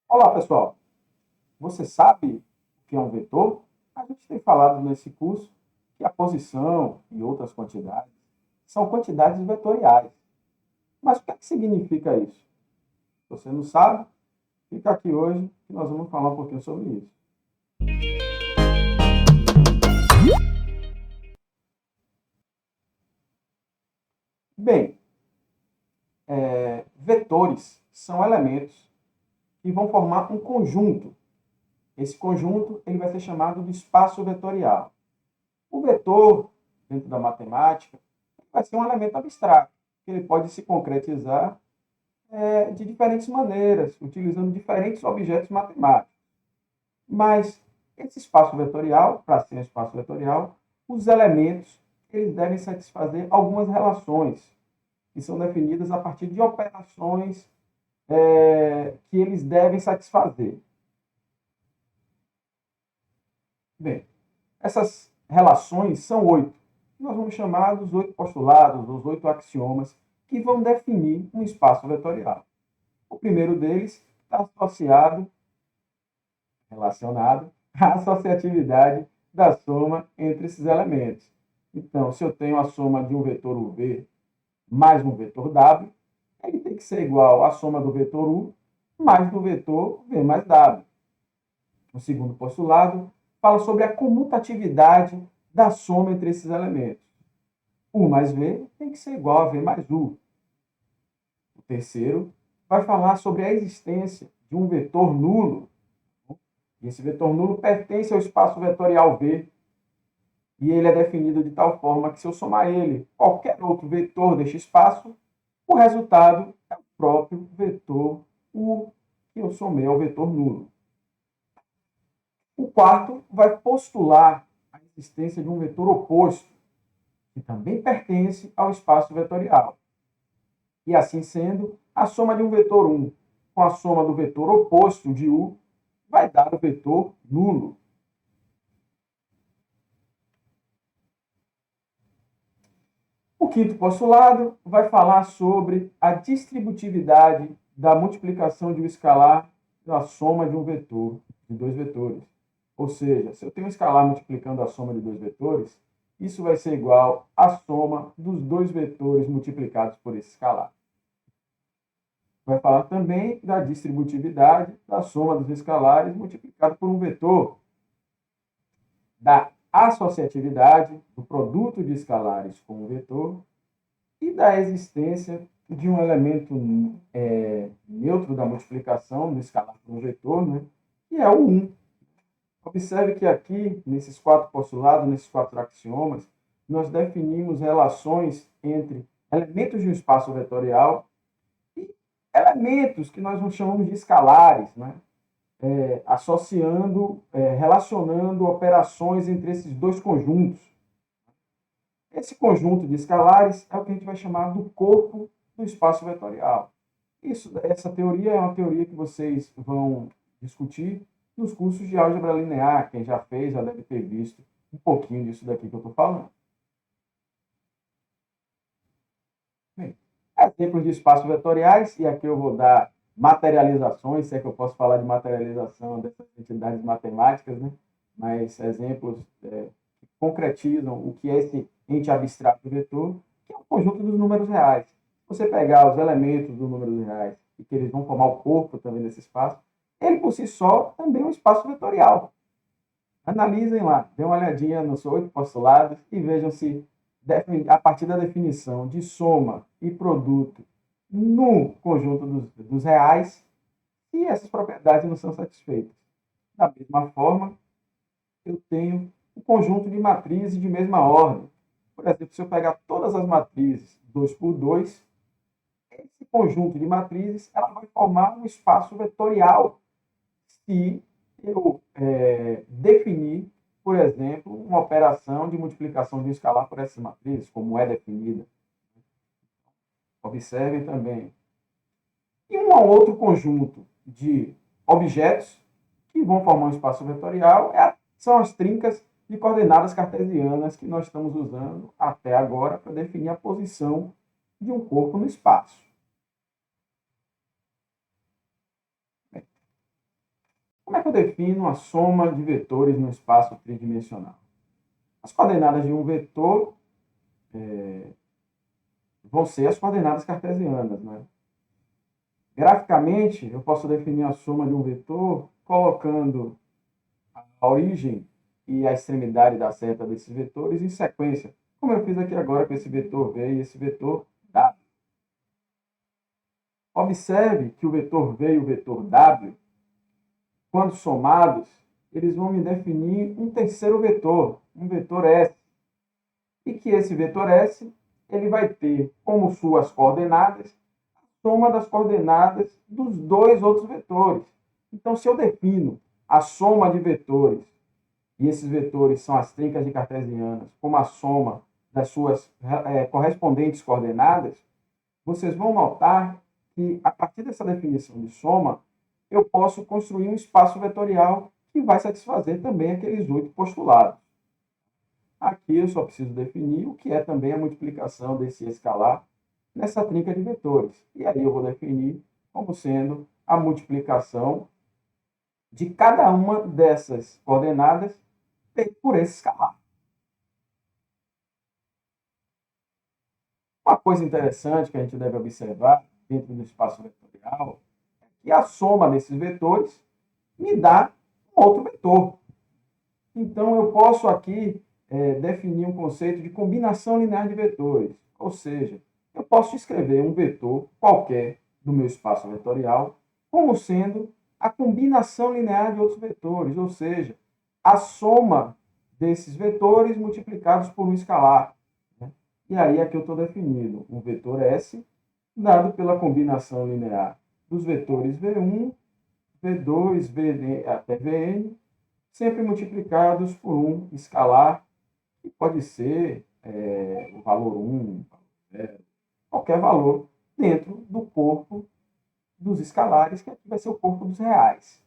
Olá, pessoal. Você sabe o que é um vetor? A gente tem falado nesse curso que a posição e outras quantidades são quantidades vetoriais. Mas o que é que significa isso? Se você não sabe, fica aqui hoje que nós vamos falar um pouquinho sobre isso. Bem, vetores são elementos que vão formar um conjunto. Esse conjunto ele vai ser chamado de espaço vetorial. O vetor, dentro da matemática, vai ser um elemento abstrato, que ele pode se concretizar de diferentes maneiras, utilizando diferentes objetos matemáticos. Mas esse espaço vetorial, para ser um espaço vetorial, os elementos eles devem satisfazer algumas relações, que são definidas a partir de operações que eles devem satisfazer. Bem, essas relações são 8. Nós vamos chamar dos 8 postulados, dos 8 axiomas, que vão definir um espaço vetorial. O primeiro deles está relacionado à associatividade da soma entre esses elementos. Então, se eu tenho a soma de um vetor UV mais um vetor W, ele tem que ser igual à soma do vetor U mais do vetor V mais W. O segundo postulado fala sobre a comutatividade da soma entre esses elementos. U mais V tem que ser igual a V mais U. O terceiro vai falar sobre a existência de um vetor nulo. E esse vetor nulo pertence ao espaço vetorial V. E ele é definido de tal forma que, se eu somar ele qualquer outro vetor deste espaço, o resultado é o próprio vetor U que eu somei ao vetor nulo. O quarto vai postular a existência de um vetor oposto, que também pertence ao espaço vetorial. E assim sendo, a soma de um vetor 1 com a soma do vetor oposto de U vai dar o vetor nulo. O quinto postulado vai falar sobre a distributividade da multiplicação de um escalar da soma de um vetor, de dois vetores. Ou seja, se eu tenho um escalar multiplicando a soma de dois vetores, isso vai ser igual à soma dos dois vetores multiplicados por esse escalar. Vai falar também da distributividade da soma dos escalares multiplicado por um vetor, da associatividade do produto de escalares com o vetor e da existência de um elemento neutro da multiplicação do escalar por um vetor, né, que é o 1. Observe que aqui, nesses 4 postulados, nesses 4 axiomas, nós definimos relações entre elementos de um espaço vetorial e elementos que nós chamamos de escalares, né? Relacionando operações entre esses dois conjuntos. Esse conjunto de escalares é o que a gente vai chamar do corpo do espaço vetorial. Essa teoria é uma teoria que vocês vão discutir nos cursos de álgebra linear. Quem já fez já deve ter visto um pouquinho disso daqui que eu estou falando. Bem, exemplos de espaços vetoriais, e aqui eu vou dar materializações, se é que eu posso falar de materialização dessas entidades matemáticas, né? Mas exemplos que concretizam o que é esse ente abstrato vetor, que é um conjunto dos números reais. Você pegar os elementos dos números reais e que eles vão formar o corpo também desse espaço, ele por si só também é um espaço vetorial. Analisem lá, dêem uma olhadinha nos 8 postulados e vejam se, a partir da definição de soma e produto no conjunto dos reais, se essas propriedades não são satisfeitas. Da mesma forma, eu tenho o conjunto de matrizes de mesma ordem. Por exemplo, se eu pegar todas as matrizes 2 por 2, esse conjunto de matrizes ela vai formar um espaço vetorial se eu definir, por exemplo, uma operação de multiplicação de um escalar por essas matrizes, como é definida. Observem também. E um outro conjunto de objetos que vão formar um espaço vetorial são as trincas de coordenadas cartesianas que nós estamos usando até agora para definir a posição de um corpo no espaço. Como é que eu defino a soma de vetores no espaço tridimensional? As coordenadas de um vetor vão ser as coordenadas cartesianas, né? Graficamente, eu posso definir a soma de um vetor colocando a origem e a extremidade da seta desses vetores em sequência, como eu fiz aqui agora com esse vetor V e esse vetor W. Observe que o vetor V e o vetor W, quando somados, eles vão me definir um terceiro vetor, um vetor S. E que esse vetor S ele vai ter como suas coordenadas a soma das coordenadas dos dois outros vetores. Então, se eu defino a soma de vetores, e esses vetores são as trincas de cartesianas, como a soma das suas correspondentes coordenadas, vocês vão notar que, a partir dessa definição de soma, eu posso construir um espaço vetorial que vai satisfazer também aqueles 8 postulados. Aqui eu só preciso definir o que é também a multiplicação desse escalar nessa trinca de vetores. E aí eu vou definir como sendo a multiplicação de cada uma dessas coordenadas por esse escalar. Uma coisa interessante que a gente deve observar dentro do espaço vetorial é que a soma desses vetores me dá um outro vetor. Então, eu posso aqui definir um conceito de combinação linear de vetores. Ou seja, eu posso escrever um vetor qualquer do meu espaço vetorial como sendo a combinação linear de outros vetores, ou seja, a soma desses vetores multiplicados por um escalar. Né? E aí aqui eu estou definindo um vetor S dado pela combinação linear dos vetores V1, V2, Vn até Vn, sempre multiplicados por um escalar, que pode ser o valor 1, qualquer valor, dentro do corpo dos escalares, que aqui vai ser o corpo dos reais.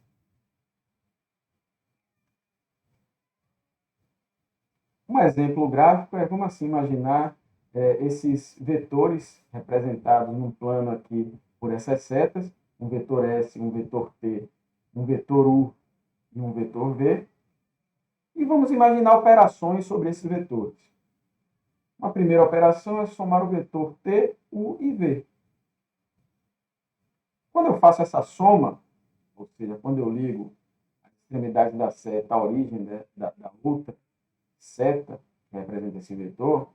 Um exemplo gráfico é, vamos assim imaginar esses vetores representados num plano aqui por essas setas, um vetor S, um vetor T, um vetor U e um vetor V, e vamos imaginar operações sobre esses vetores. Uma primeira operação é somar o vetor T, U e V. Quando eu faço essa soma, ou seja, quando eu ligo a extremidade da seta à origem da outra seta, que representa esse vetor,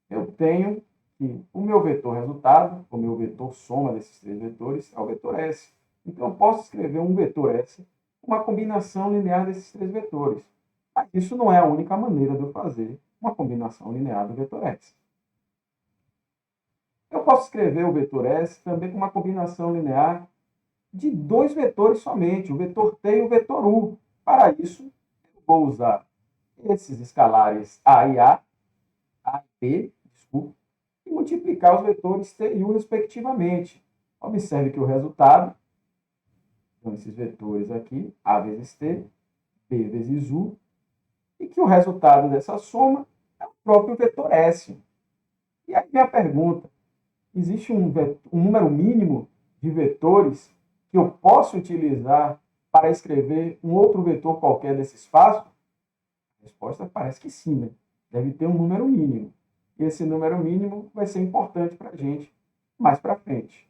eu tenho que o meu vetor resultado, o meu vetor soma desses 3 vetores, é o vetor S. Então, eu posso escrever um vetor S, uma combinação linear desses 3 vetores. Mas isso não é a única maneira de eu fazer uma combinação linear do vetor S. Eu posso escrever o vetor S também com uma combinação linear de 2 vetores somente, o vetor T e o vetor U. Para isso, eu vou usar esses escalares A e B, desculpa, e multiplicar os vetores T e U respectivamente. Observe que o resultado, então esses vetores aqui, A vezes T, B vezes U, e que o resultado dessa soma é o próprio vetor S. E aí vem a pergunta, existe um número mínimo de vetores que eu posso utilizar para escrever um outro vetor qualquer desse espaço? A resposta parece que sim, né? Deve ter um número mínimo. E esse número mínimo vai ser importante para a gente mais para frente.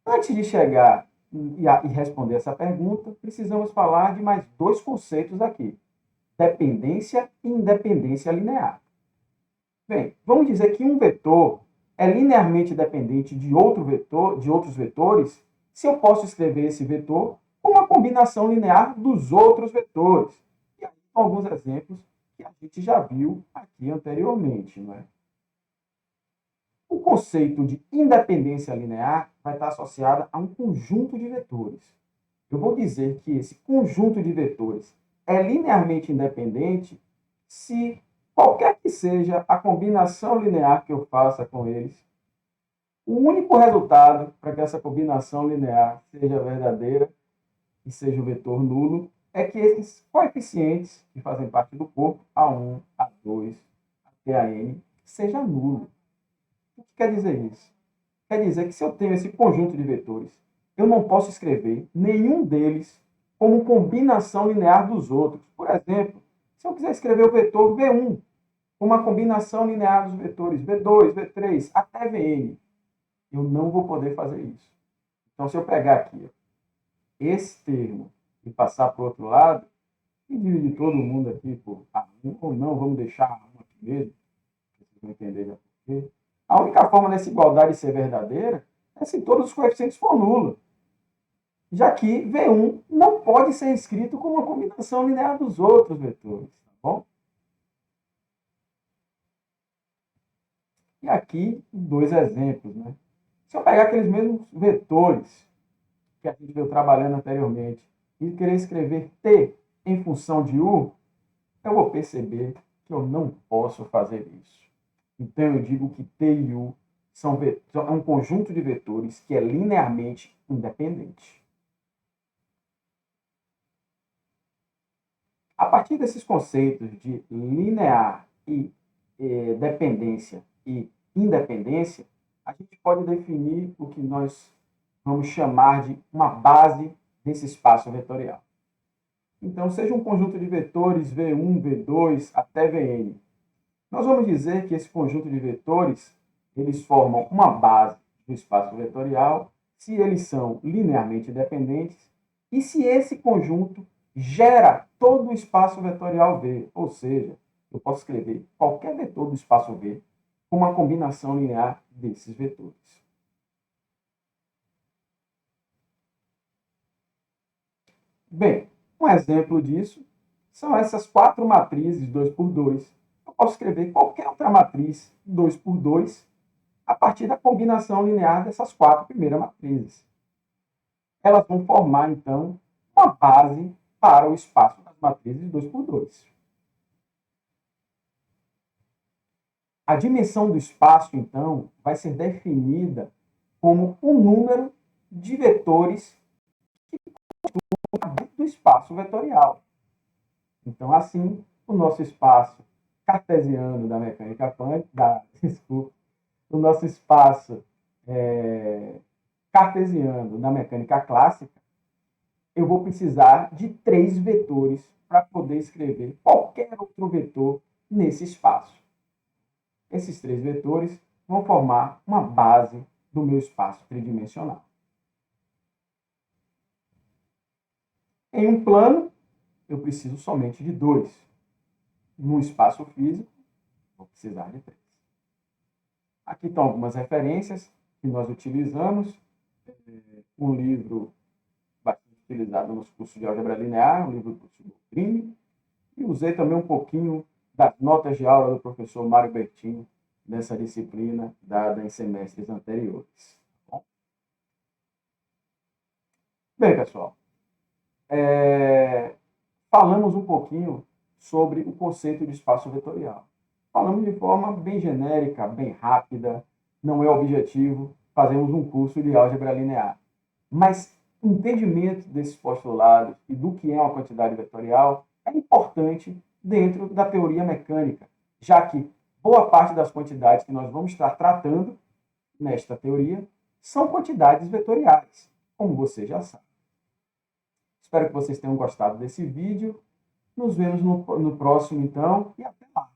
Antes de chegar e responder essa pergunta, precisamos falar de mais 2 conceitos aqui: dependência e independência linear. Bem, vamos dizer que um vetor é linearmente dependente de outro vetor, de outros vetores, se eu posso escrever esse vetor com uma combinação linear dos outros vetores. E aí são alguns exemplos que a gente já viu aqui anteriormente, não é? O conceito de independência linear vai estar associado a um conjunto de vetores. Eu vou dizer que esse conjunto de vetores é linearmente independente se qualquer que seja a combinação linear que eu faça com eles, o único resultado para que essa combinação linear seja verdadeira e seja o vetor nulo é que esses coeficientes que fazem parte do corpo, A1, A2, até a N, seja nulo. O que quer dizer isso? Quer dizer que se eu tenho esse conjunto de vetores, eu não posso escrever nenhum deles como combinação linear dos outros. Por exemplo, se eu quiser escrever o vetor V1 como uma combinação linear dos vetores V2, V3, até Vn, eu não vou poder fazer isso. Então, se eu pegar aqui esse termo e passar para o outro lado, e dividir todo mundo aqui por A1, ou não, vamos deixar A1 aqui mesmo, vocês vão entender já por quê. A única forma dessa igualdade ser verdadeira é se todos os coeficientes for nulo, já que V1 não pode ser escrito como uma combinação linear dos outros vetores, tá bom? E aqui, dois exemplos, né? Se eu pegar aqueles mesmos vetores que a gente veio trabalhando anteriormente e querer escrever T em função de U, eu vou perceber que eu não posso fazer isso. Então, eu digo que T e U é um conjunto de vetores que é linearmente independente. A partir desses conceitos de linear e dependência e independência, a gente pode definir o que nós vamos chamar de uma base desse espaço vetorial. Então, seja um conjunto de vetores V1, V2 até Vn. Nós vamos dizer que esse conjunto de vetores, eles formam uma base do espaço vetorial, se eles são linearmente dependentes, e se esse conjunto gera todo o espaço vetorial V, ou seja, eu posso escrever qualquer vetor do espaço V com uma combinação linear desses vetores. Bem, um exemplo disso são essas quatro matrizes 2 por 2. Eu posso escrever qualquer outra matriz 2 por 2 a partir da combinação linear dessas quatro primeiras matrizes. Elas vão formar, então, uma base para o espaço das matrizes 2 por 2. A dimensão do espaço, então, vai ser definida como o número de vetores que constituem do espaço vetorial. Então, assim, o nosso espaço cartesiano da mecânica quântica, o nosso espaço cartesiano da mecânica clássica, eu vou precisar de 3 vetores para poder escrever qualquer outro vetor nesse espaço. Esses 3 vetores vão formar uma base do meu espaço tridimensional. Em um plano, eu preciso somente de 2. No espaço físico, vou precisar de 3. Aqui estão algumas referências que nós utilizamos. Um livro bastante utilizado nos cursos de álgebra linear, um livro do professor Prime, e usei também um pouquinho das notas de aula do professor Mário Bertini nessa disciplina dada em semestres anteriores. Bem, pessoal, falamos um pouquinho sobre o conceito de espaço vetorial. Falamos de forma bem genérica, bem rápida, não é objetivo fazermos um curso de álgebra linear. Mas o entendimento desses postulados e do que é uma quantidade vetorial é importante dentro da teoria mecânica, já que boa parte das quantidades que nós vamos estar tratando nesta teoria são quantidades vetoriais, como você já sabe. Espero que vocês tenham gostado desse vídeo. Nos vemos no próximo, então, e até lá!